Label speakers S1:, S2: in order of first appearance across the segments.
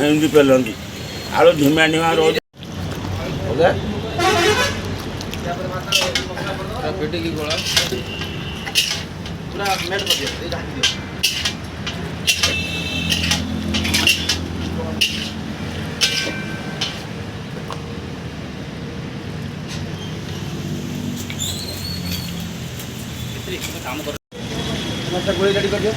S1: ହେମିତି ପେଲନ୍ତି। ଆଳୁ ଧିମା ଧିମା ରହୁଛି।
S2: ପିଟିକି ଗୋଳା ପୁରା ମେଟ୍ କରିଦିଅ, ଏଇ ଢାଙ୍କି ଦିଅ। काम कर गोली रेडी कर दियो।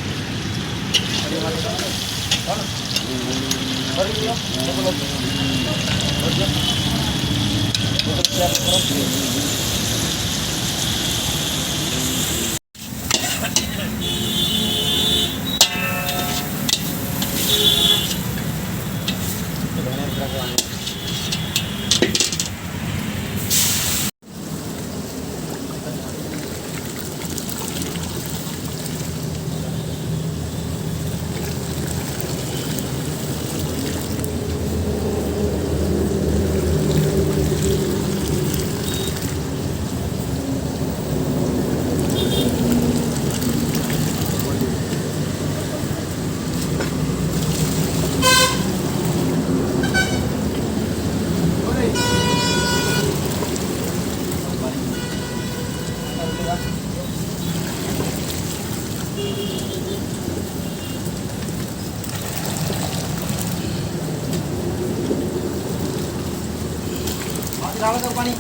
S2: पानी